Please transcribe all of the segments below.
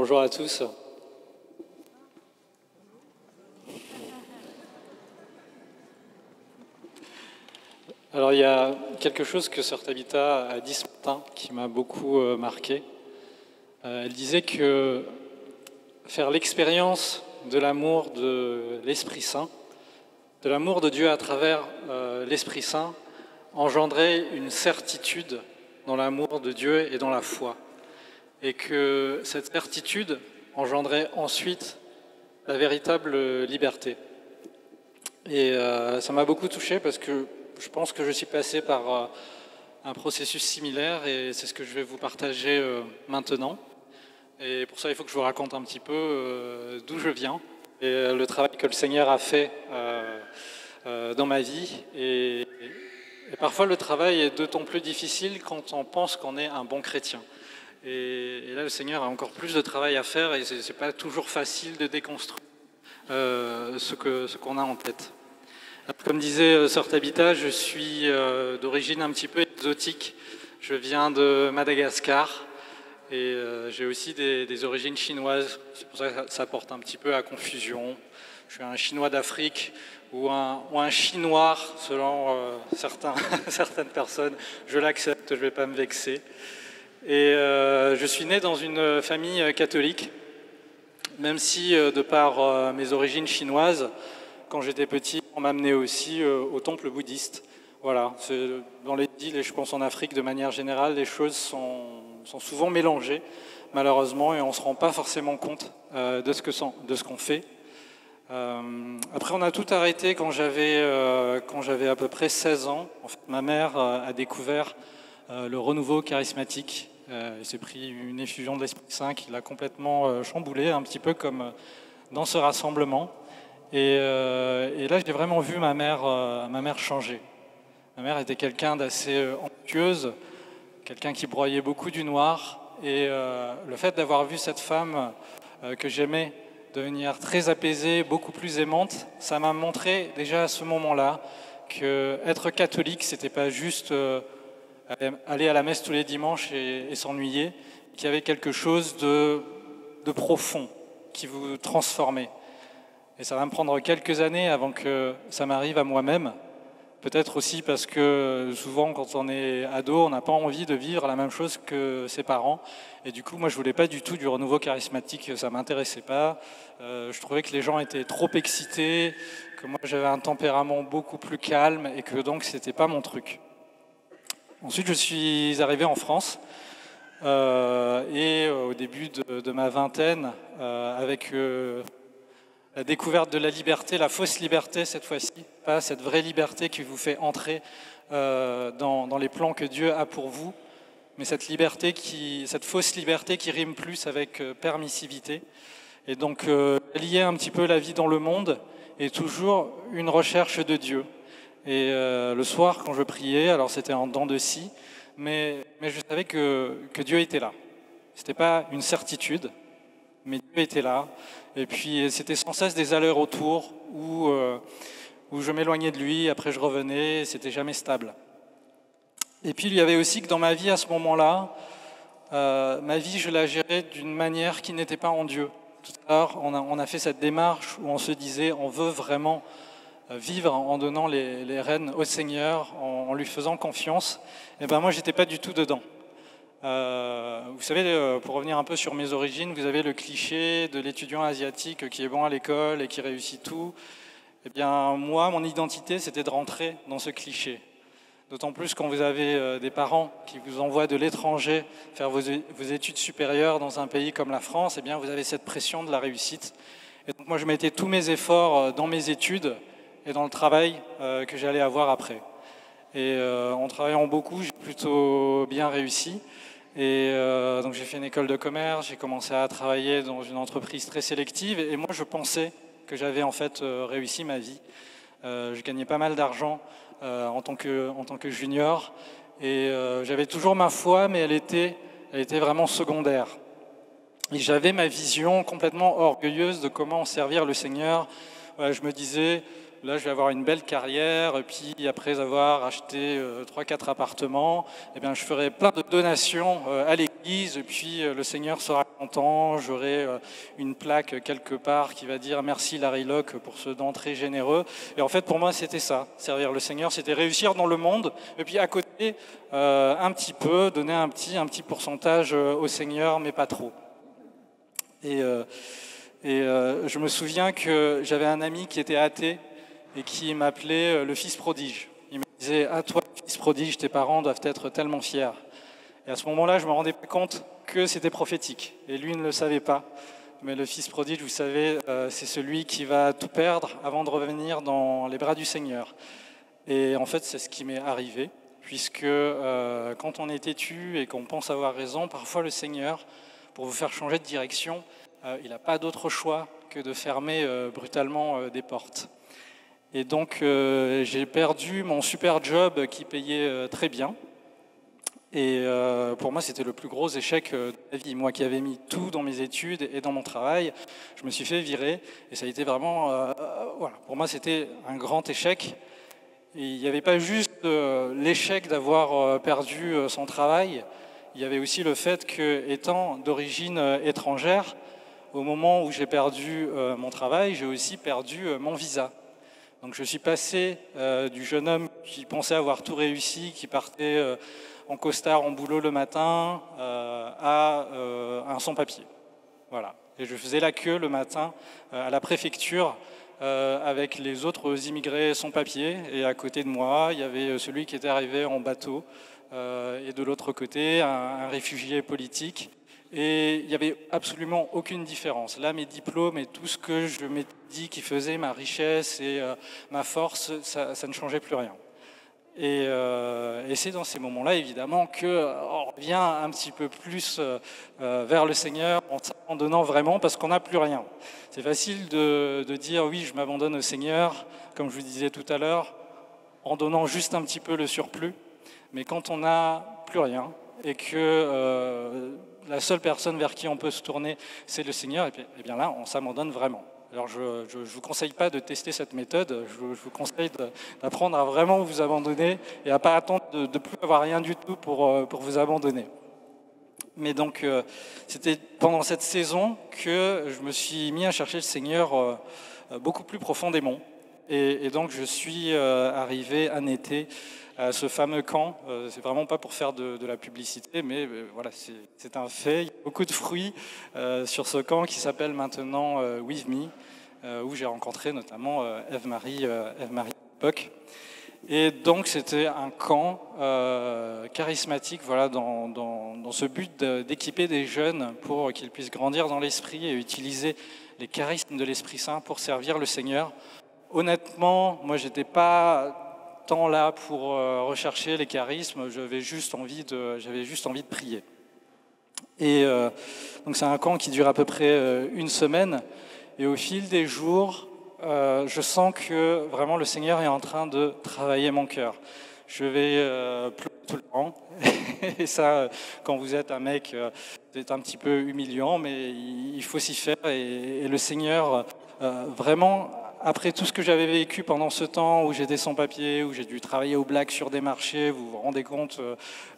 Bonjour à tous. Alors il y a quelque chose que Sœur Tabitha a dit ce matin qui m'a beaucoup marqué. Elle disait que faire l'expérience de l'amour de l'Esprit Saint, de l'amour de Dieu à travers l'Esprit Saint, engendrait une certitude dans l'amour de Dieu et dans la foi. Et que cette certitude engendrait ensuite la véritable liberté. Et ça m'a beaucoup touché parce que je pense que je suis passé par un processus similaire et c'est ce que je vais vous partager maintenant. Et pour ça, il faut que je vous raconte un petit peu d'où je viens et le travail que le Seigneur a fait dans ma vie. Et parfois, le travail est d'autant plus difficile quand on pense qu'on est un bon chrétien. Et là, le Seigneur a encore plus de travail à faire et c'est pas toujours facile de déconstruire ce qu'on a en tête. Comme disait Sœur Tabitha, je suis d'origine un petit peu exotique. Je viens de Madagascar et j'ai aussi des origines chinoises. C'est pour ça que ça porte un petit peu à confusion. Je suis un Chinois d'Afrique ou un Chinois, selon certaines personnes. Je l'accepte, je ne vais pas me vexer. Et je suis né dans une famille catholique, même si de par mes origines chinoises, quand j'étais petit, on m'amenait aussi au temple bouddhiste. Voilà, dans les îles et je pense en Afrique de manière générale, les choses sont souvent mélangées, malheureusement, et on ne se rend pas forcément compte de ce qu'on fait. Après, on a tout arrêté quand j'avais à peu près 16 ans. En fait, ma mère a découvert le renouveau charismatique. Il s'est pris une effusion de l'Esprit Saint qui l'a complètement chamboulé, un petit peu comme dans ce rassemblement. Et là, j'ai vraiment vu ma mère changer. Ma mère était quelqu'un d'assez anxieuse, quelqu'un qui broyait beaucoup du noir. Et le fait d'avoir vu cette femme que j'aimais devenir très apaisée, beaucoup plus aimante, ça m'a montré déjà à ce moment-là qu'être catholique, c'était pas juste aller à la messe tous les dimanches et s'ennuyer, qu'il y avait quelque chose de profond qui vous transformait. Et ça va me prendre quelques années avant que ça m'arrive à moi-même. Peut-être aussi parce que souvent, quand on est ado, on n'a pas envie de vivre la même chose que ses parents. Et du coup, moi, je voulais pas du tout du renouveau charismatique, ça m'intéressait pas. Je trouvais que les gens étaient trop excités, que moi, j'avais un tempérament beaucoup plus calme et que donc, c'était pas mon truc. Ensuite, je suis arrivé en France et au début de ma vingtaine, avec la découverte de la liberté, la fausse liberté cette fois-ci, pas cette vraie liberté qui vous fait entrer dans les plans que Dieu a pour vous, mais cette fausse liberté qui rime plus avec permissivité. Et donc lier un petit peu la vie dans le monde et toujours une recherche de Dieu. Et le soir, quand je priais, alors c'était en dents de scie, mais je savais que Dieu était là. C'était pas une certitude, mais Dieu était là. Et puis c'était sans cesse des allers-retours où je m'éloignais de lui, après je revenais, c'était jamais stable. Et puis il y avait aussi que dans ma vie à ce moment-là, ma vie je la gérais d'une manière qui n'était pas en Dieu. Tout à l'heure, on a fait cette démarche où on se disait on veut vraiment vivre en donnant les rênes au Seigneur, en lui faisant confiance. Et ben moi j'étais pas du tout dedans. Vous savez, pour revenir un peu sur mes origines, vous avez le cliché de l'étudiant asiatique qui est bon à l'école et qui réussit tout. Eh bien, moi, mon identité, c'était de rentrer dans ce cliché. D'autant plus quand vous avez des parents qui vous envoient de l'étranger faire vos études supérieures dans un pays comme la France, eh bien, vous avez cette pression de la réussite. Et donc, moi, je mettais tous mes efforts dans mes études et dans le travail que j'allais avoir après. Et en travaillant beaucoup, j'ai plutôt bien réussi. Et donc j'ai fait une école de commerce, j'ai commencé à travailler dans une entreprise très sélective et moi je pensais que j'avais en fait réussi ma vie. Je gagnais pas mal d'argent en tant que junior et j'avais toujours ma foi, mais elle était vraiment secondaire. Et j'avais ma vision complètement orgueilleuse de comment servir le Seigneur. Voilà, je me disais, là je vais avoir une belle carrière, et puis après avoir acheté 3-4 appartements, eh bien, je ferai plein de donations à l'église, et puis le Seigneur sera 50 ans, j'aurai une plaque quelque part qui va dire « Merci Larry Locke pour ce don très généreux ». Et en fait, pour moi, c'était ça. Servir le Seigneur, c'était réussir dans le monde. Et puis à côté, un petit peu, donner un petit pourcentage au Seigneur, mais pas trop. Et je me souviens que j'avais un ami qui était athée et qui m'appelait le fils prodige. Il me disait « Ah, toi, fils prodige, tes parents doivent être tellement fiers ». Et à ce moment-là, je ne me rendais pas compte que c'était prophétique. Et lui ne le savait pas. Mais le fils prodige, vous savez, c'est celui qui va tout perdre avant de revenir dans les bras du Seigneur. Et en fait, c'est ce qui m'est arrivé, puisque quand on est têtu et qu'on pense avoir raison, parfois le Seigneur, pour vous faire changer de direction, il n'a pas d'autre choix que de fermer brutalement des portes. Et donc, j'ai perdu mon super job qui payait très bien. Et pour moi, c'était le plus gros échec de ma vie. Moi qui avais mis tout dans mes études et dans mon travail, je me suis fait virer. Et ça a été vraiment... voilà. Pour moi, c'était un grand échec. Et il n'y avait pas juste l'échec d'avoir perdu son travail. Il y avait aussi le fait que, étant d'origine étrangère, au moment où j'ai perdu mon travail, j'ai aussi perdu mon visa. Donc je suis passé du jeune homme qui pensait avoir tout réussi, qui partait en costard, en boulot le matin, à un sans-papier. Voilà. Et je faisais la queue le matin à la préfecture avec les autres immigrés sans-papier. Et à côté de moi, il y avait celui qui était arrivé en bateau. Et de l'autre côté, un réfugié politique. Et il n'y avait absolument aucune différence. Là, mes diplômes et tout ce que je m'étais dit qui faisait ma richesse et ma force, ça ne changeait plus rien. Et c'est dans ces moments-là, évidemment, qu'on revient un petit peu plus vers le Seigneur en s'abandonnant vraiment parce qu'on n'a plus rien. C'est facile de dire « oui, je m'abandonne au Seigneur », comme je vous disais tout à l'heure, en donnant juste un petit peu le surplus. Mais quand on n'a plus rien et que la seule personne vers qui on peut se tourner, c'est le Seigneur, et bien là, on s'abandonne vraiment. Alors je ne vous conseille pas de tester cette méthode, je vous conseille d'apprendre à vraiment vous abandonner et à ne pas attendre de ne plus avoir rien du tout pour vous abandonner. Mais donc, c'était pendant cette saison que je me suis mis à chercher le Seigneur beaucoup plus profondément. Et donc, je suis arrivé un été à ce fameux camp. C'est vraiment pas pour faire de la publicité, mais voilà, c'est un fait. Il y a beaucoup de fruits sur ce camp qui s'appelle maintenant With Me, où j'ai rencontré notamment Eve-Marie à l'époque. Et donc, c'était un camp charismatique, voilà, dans ce but d'équiper des jeunes pour qu'ils puissent grandir dans l'esprit et utiliser les charismes de l'Esprit Saint pour servir le Seigneur. Honnêtement, moi, j'étais pas tant là pour rechercher les charismes, j'avais juste envie de prier. Et donc, c'est un camp qui dure à peu près une semaine. Et au fil des jours, je sens que vraiment le Seigneur est en train de travailler mon cœur. Je vais pleurer tout le temps. Et ça, quand vous êtes un mec, c'est un petit peu humiliant, mais il faut s'y faire. Et le Seigneur, vraiment, après tout ce que j'avais vécu pendant ce temps où j'étais sans papier, où j'ai dû travailler au black sur des marchés, vous vous rendez compte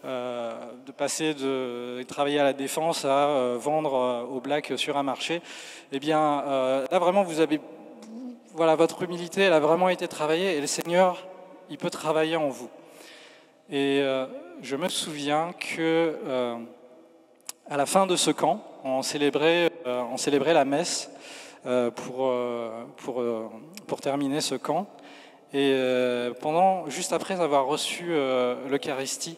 de passer de travailler à la Défense à vendre au black sur un marché, eh bien, là, vraiment, vous avez... Voilà, votre humilité, elle a vraiment été travaillée et le Seigneur, il peut travailler en vous. Et je me souviens que à la fin de ce camp, on célébrait la messe pour terminer ce camp. Et juste après avoir reçu l'Eucharistie,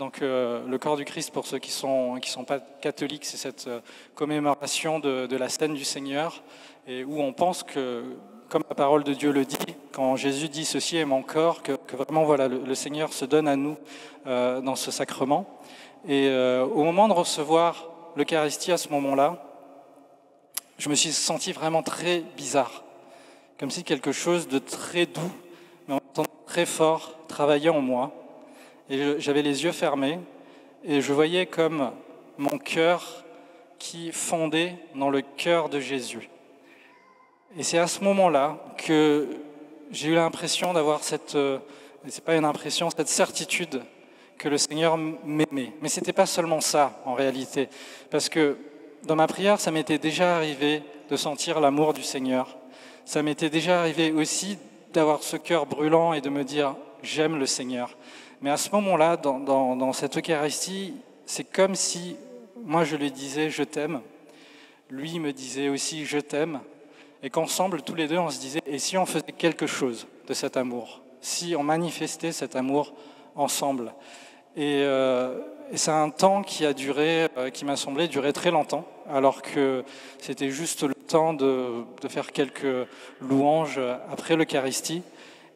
donc le corps du Christ, pour ceux qui sont pas catholiques, c'est cette commémoration de la scène du Seigneur, et où on pense que, comme la parole de Dieu le dit, quand Jésus dit « Ceci est mon corps », que vraiment voilà, le Seigneur se donne à nous dans ce sacrement. Et au moment de recevoir l'Eucharistie, à ce moment-là, je me suis senti vraiment très bizarre, comme si quelque chose de très doux, mais en même temps très fort, travaillait en moi. Et j'avais les yeux fermés, et je voyais comme mon cœur qui fondait dans le cœur de Jésus. Et c'est à ce moment-là que j'ai eu l'impression d'avoir cette certitude que le Seigneur m'aimait. Mais ce n'était pas seulement ça, en réalité. Parce que dans ma prière, ça m'était déjà arrivé de sentir l'amour du Seigneur. Ça m'était déjà arrivé aussi d'avoir ce cœur brûlant et de me dire « j'aime le Seigneur ». Mais à ce moment-là, dans cette Eucharistie, c'est comme si moi je lui disais « je t'aime », lui me disait aussi « je t'aime », et qu'ensemble, tous les deux, on se disait « et si on faisait quelque chose de cet amour ?» Si on manifestait cet amour ensemble. Et c'est un temps qui a duré, qui m'a semblé durer très longtemps, alors que c'était juste le temps de faire quelques louanges après l'Eucharistie.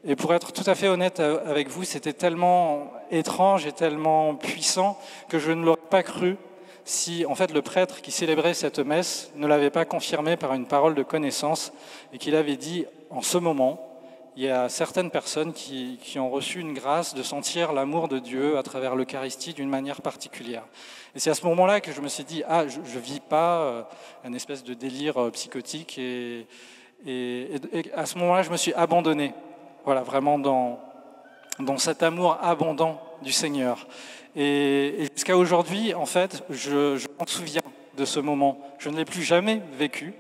Et pour être tout à fait honnête avec vous, c'était tellement étrange et tellement puissant que je ne l'aurais pas cru si, en fait, le prêtre qui célébrait cette messe ne l'avait pas confirmé par une parole de connaissance et qu'il avait dit, en ce moment, il y a certaines personnes qui ont reçu une grâce de sentir l'amour de Dieu à travers l'Eucharistie d'une manière particulière. Et c'est à ce moment-là que je me suis dit, je ne vis pas un espèce de délire psychotique. Et à ce moment-là, je me suis abandonné, voilà, vraiment dans cet amour abondant du Seigneur. Et jusqu'à aujourd'hui, en fait, je m'en souviens de ce moment. Je ne l'ai plus jamais vécu.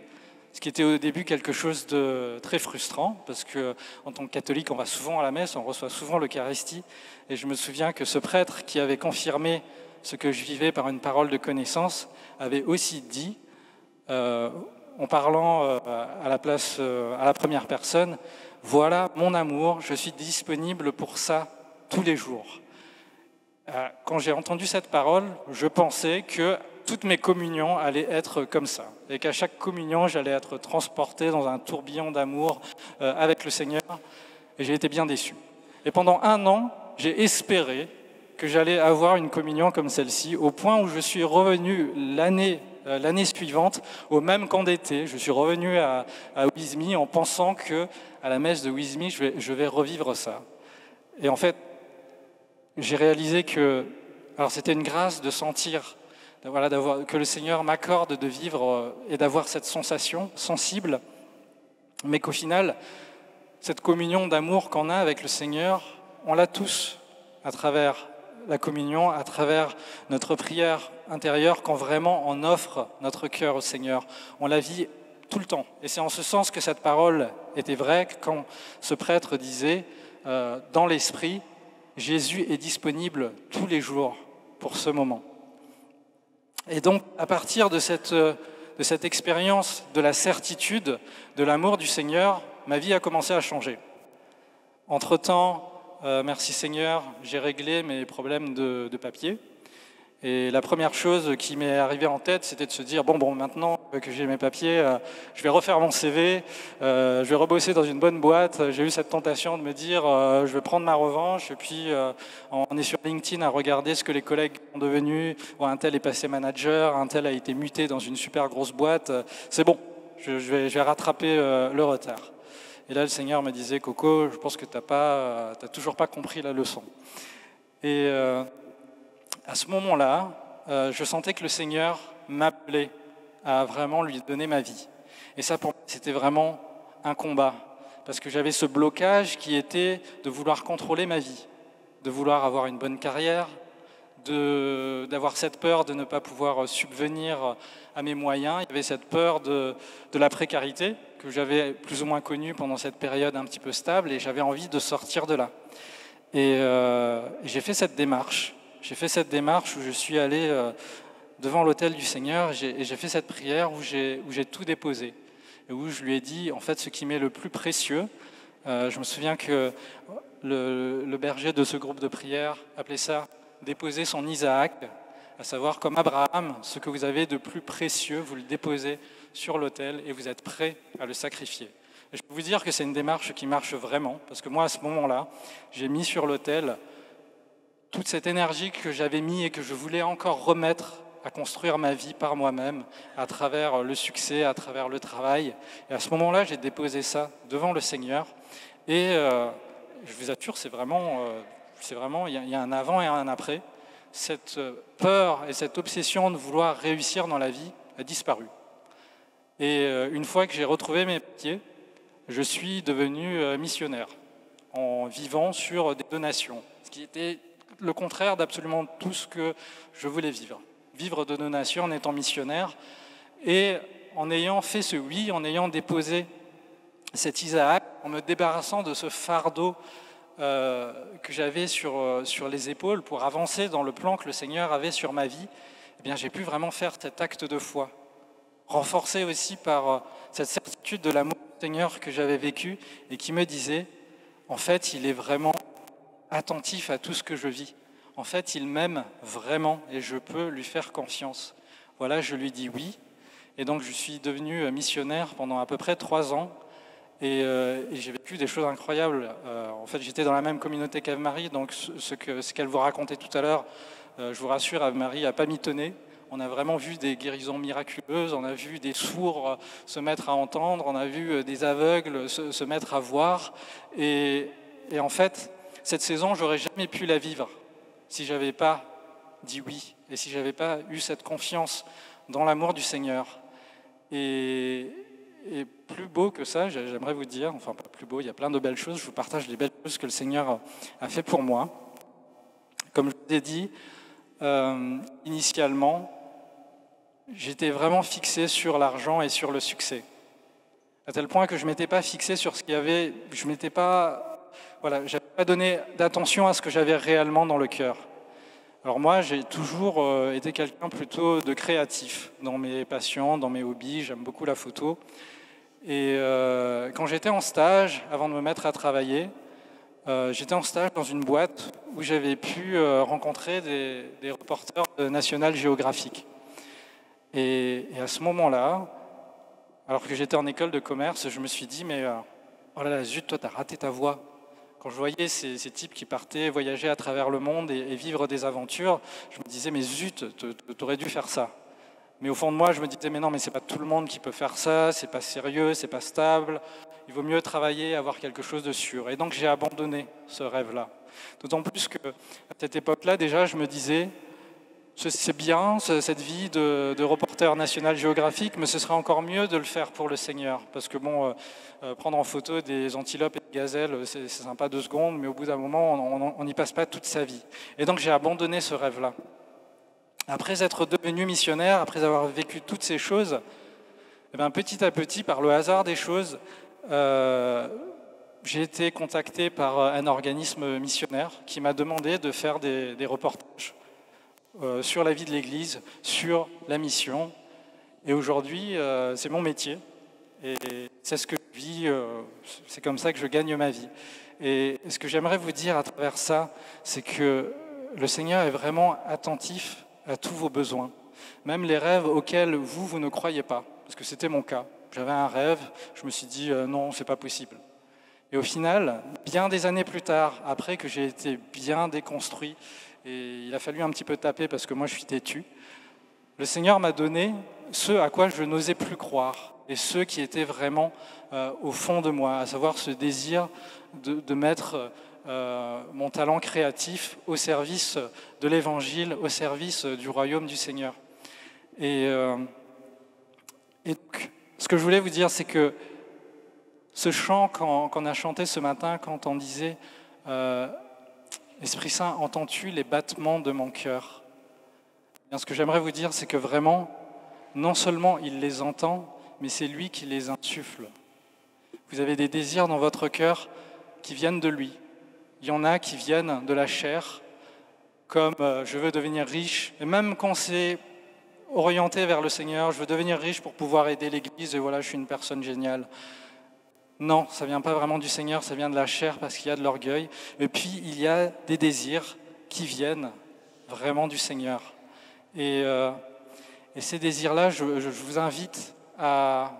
Ce qui était au début quelque chose de très frustrant, parce qu'en tant que catholique, on va souvent à la messe, on reçoit souvent l'Eucharistie, et je me souviens que ce prêtre qui avait confirmé ce que je vivais par une parole de connaissance avait aussi dit, en parlant à la première personne, « Voilà mon amour, je suis disponible pour ça tous les jours ». Quand j'ai entendu cette parole, je pensais que toutes mes communions allaient être comme ça, et qu'à chaque communion, j'allais être transporté dans un tourbillon d'amour avec le Seigneur, et j'ai été bien déçu. Et pendant 1 an, j'ai espéré que j'allais avoir une communion comme celle-ci, au point où je suis revenu l'année suivante au même camp d'été. Je suis revenu à Wizmi en pensant que à la messe de Wizmi, je vais revivre ça. Et en fait, j'ai réalisé que c'était une grâce de sentir, voilà, que le Seigneur m'accorde de vivre et d'avoir cette sensation sensible, mais qu'au final, cette communion d'amour qu'on a avec le Seigneur, on l'a tous à travers la communion, à travers notre prière intérieure, quand vraiment on offre notre cœur au Seigneur. On la vit tout le temps. Et c'est en ce sens que cette parole était vraie, quand ce prêtre disait, dans l'esprit, Jésus est disponible tous les jours pour ce moment. Et donc, à partir de cette expérience de la certitude de l'amour du Seigneur, ma vie a commencé à changer. Entre-temps, merci Seigneur, j'ai réglé mes problèmes de papier. Et la première chose qui m'est arrivée en tête, c'était de se dire, bon, maintenant que j'ai mes papiers, je vais refaire mon CV, je vais rebosser dans une bonne boîte. J'ai eu cette tentation de me dire, je vais prendre ma revanche. Et puis, on est sur LinkedIn à regarder ce que les collègues sont devenus. Un tel est passé manager, un tel a été muté dans une super grosse boîte. C'est bon, je vais rattraper le retard. Et là, le Seigneur me disait, Coco, je pense que t'as toujours pas compris la leçon. Et à ce moment-là, je sentais que le Seigneur m'appelait à vraiment lui donner ma vie. Et ça, pour moi, c'était vraiment un combat. Parce que j'avais ce blocage qui était de vouloir contrôler ma vie, de vouloir avoir une bonne carrière, d'avoir cette peur de ne pas pouvoir subvenir à mes moyens. Il y avait cette peur de la précarité que j'avais plus ou moins connue pendant cette période un petit peu stable, et j'avais envie de sortir de là. Et j'ai fait cette démarche. J'ai fait cette démarche où je suis allé devant l'autel du Seigneur et j'ai fait cette prière où j'ai tout déposé. Et où je lui ai dit, en fait, ce qui m'est le plus précieux. Je me souviens que le berger de ce groupe de prière appelait ça « déposer son Isaac », à savoir comme Abraham, ce que vous avez de plus précieux, vous le déposez sur l'autel et vous êtes prêt à le sacrifier. Et je peux vous dire que c'est une démarche qui marche vraiment, parce que moi, à ce moment-là, j'ai mis sur l'autel toute cette énergie que j'avais mis et que je voulais encore remettre à construire ma vie par moi-même, à travers le succès, à travers le travail. Et à ce moment-là, j'ai déposé ça devant le Seigneur. Et je vous assure, c'est vraiment, il y a un avant et un après. Cette peur et cette obsession de vouloir réussir dans la vie a disparu. Et une fois que j'ai retrouvé mes papiers, je suis devenu missionnaire en vivant sur des donations, ce qui était le contraire d'absolument tout ce que je voulais vivre. Vivre de donations en étant missionnaire, Et en ayant fait ce oui, en ayant déposé cet Isaac, en me débarrassant de ce fardeau que j'avais sur les épaules pour avancer dans le plan que le Seigneur avait sur ma vie, eh bien, j'ai pu vraiment faire cet acte de foi, renforcé aussi par cette certitude de l'amour du Seigneur que j'avais vécu et qui me disait, en fait, il est vraiment attentif à tout ce que je vis. En fait, il m'aime vraiment et je peux lui faire confiance. Voilà, je lui dis oui. Et donc, je suis devenu missionnaire pendant à peu près 3 ans. Et j'ai vécu des choses incroyables. En fait, j'étais dans la même communauté qu'Ave-Marie, donc ce qu'elle vous racontait tout à l'heure, je vous rassure, Ave-Marie n'a pas mitonné. On a vraiment vu des guérisons miraculeuses, on a vu des sourds se mettre à entendre, on a vu des aveugles se mettre à voir. Et en fait, cette saison, j'aurais jamais pu la vivre si j'avais pas dit oui et si j'avais pas eu cette confiance dans l'amour du Seigneur. Et plus beau que ça, j'aimerais vous dire, enfin pas plus beau, il y a plein de belles choses, je vous partage les belles choses que le Seigneur a fait pour moi. Comme je vous ai dit, initialement, j'étais vraiment fixé sur l'argent et sur le succès. À tel point que je ne m'étais pas fixé sur ce qu'il y avait, je n'avais pas donné d'attention à ce que j'avais réellement dans le cœur. Alors moi, j'ai toujours été quelqu'un plutôt de créatif dans mes passions, dans mes hobbies, j'aime beaucoup la photo. Et quand j'étais en stage, avant de me mettre à travailler, j'étais en stage dans une boîte où j'avais pu rencontrer des reporters de National Geographic. Et à ce moment-là, alors que j'étais en école de commerce, je me suis dit, mais oh là là, zut, toi, t'as raté ta voie. Quand je voyais ces types qui partaient voyager à travers le monde et vivre des aventures, je me disais, mais zut, t'aurais dû faire ça. Mais au fond de moi, je me disais, mais non, mais c'est pas tout le monde qui peut faire ça, c'est pas sérieux, c'est pas stable, il vaut mieux travailler, avoir quelque chose de sûr. Et donc j'ai abandonné ce rêve-là. D'autant plus qu'à cette époque-là, déjà, je me disais, c'est bien cette vie de reporter National Geographic, mais ce serait encore mieux de le faire pour le Seigneur. Parce que bon, prendre en photo des antilopes et des gazelles, c'est sympa 2 secondes, mais au bout d'un moment, on n'y passe pas toute sa vie. Et donc j'ai abandonné ce rêve-là. Après être devenu missionnaire, après avoir vécu toutes ces choses, eh bien, petit à petit, par le hasard des choses, j'ai été contacté par un organisme missionnaire qui m'a demandé de faire des reportages sur la vie de l'Église, sur la mission. Et aujourd'hui, c'est mon métier. Et c'est ce que je vis, c'est comme ça que je gagne ma vie. Et ce que j'aimerais vous dire à travers ça, c'est que le Seigneur est vraiment attentif à tous vos besoins, même les rêves auxquels vous ne croyez pas, parce que c'était mon cas. J'avais un rêve, je me suis dit non, c'est pas possible. Et au final, bien des années plus tard, après que j'ai été bien déconstruit, et il a fallu un petit peu taper parce que moi je suis têtu, le Seigneur m'a donné ce à quoi je n'osais plus croire, et ce qui était vraiment au fond de moi, à savoir ce désir de mettre mon talent créatif au service de l'Évangile, au service du royaume du Seigneur. Et donc, ce que je voulais vous dire, c'est que ce chant qu'on a chanté ce matin, quand on disait « Esprit Saint, entends-tu les battements de mon cœur ?» Bien, ce que j'aimerais vous dire, c'est que vraiment, non seulement il les entend, mais c'est lui qui les insuffle. Vous avez des désirs dans votre cœur qui viennent de lui. Il y en a qui viennent de la chair, comme je veux devenir riche. Et même quand c'est orienté vers le Seigneur, je veux devenir riche pour pouvoir aider l'Église, et voilà, je suis une personne géniale. Non, ça ne vient pas vraiment du Seigneur, ça vient de la chair parce qu'il y a de l'orgueil. Et puis, il y a des désirs qui viennent vraiment du Seigneur. Et ces désirs-là, je vous invite à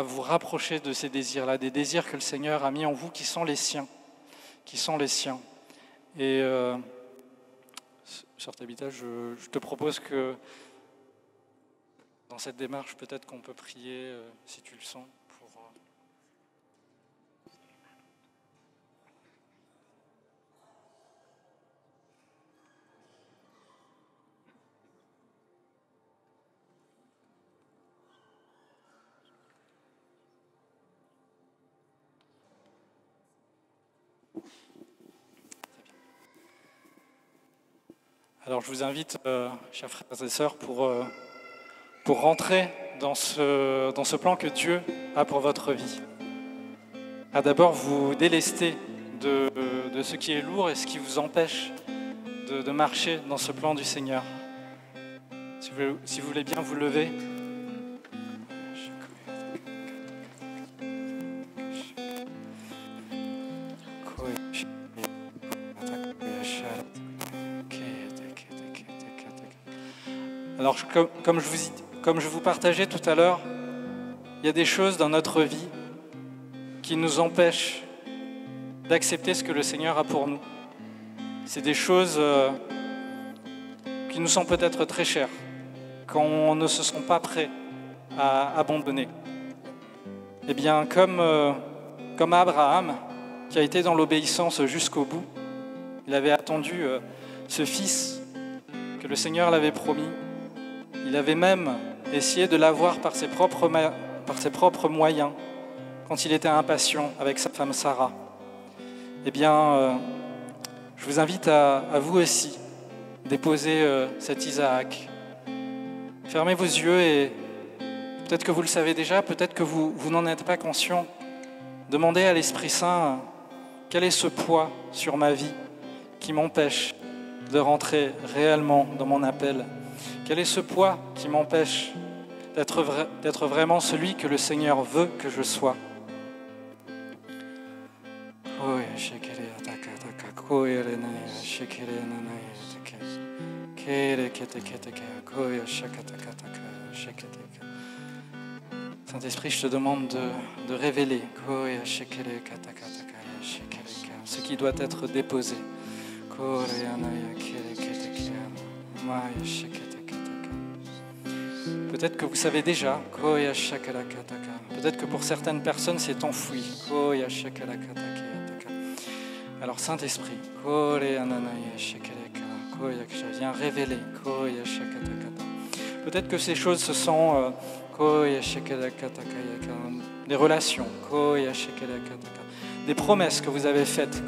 vous rapprocher de ces désirs-là, des désirs que le Seigneur a mis en vous, qui sont les siens. Et sœur Tabitha, je te propose que dans cette démarche, peut-être qu'on peut prier, si tu le sens, pour... Alors je vous invite, chers frères et sœurs, pour rentrer dans ce plan que Dieu a pour votre vie, à d'abord vous délester de ce qui est lourd et ce qui vous empêche de marcher dans ce plan du Seigneur. Si vous voulez bien vous lever. Alors, comme je vous partageais tout à l'heure, il y a des choses dans notre vie qui nous empêchent d'accepter ce que le Seigneur a pour nous. C'est des choses qui nous sont peut-être très chères, qu'on ne se sent pas prêts à abandonner. Eh bien, comme Abraham, qui a été dans l'obéissance jusqu'au bout, il avait attendu ce fils que le Seigneur l'avait promis. Il avait même essayé de l'avoir par ses propres moyens, quand il était impatient avec sa femme Sarah. Eh bien, je vous invite à vous aussi déposer cet Isaac. Fermez vos yeux et peut-être que vous le savez déjà, peut-être que vous n'en êtes pas conscient. Demandez à l'Esprit Saint quel est ce poids sur ma vie qui m'empêche de rentrer réellement dans mon appel. Quel est ce poids qui m'empêche d'être vraiment celui que le Seigneur veut que je sois? Saint-Esprit, je te demande de révéler ce qui doit être déposé. Peut-être que vous savez déjà, peut-être que pour certaines personnes c'est enfoui. Alors Saint-Esprit, viens révéler. Peut-être que ces choses ce sont des relations, des promesses que vous avez faites.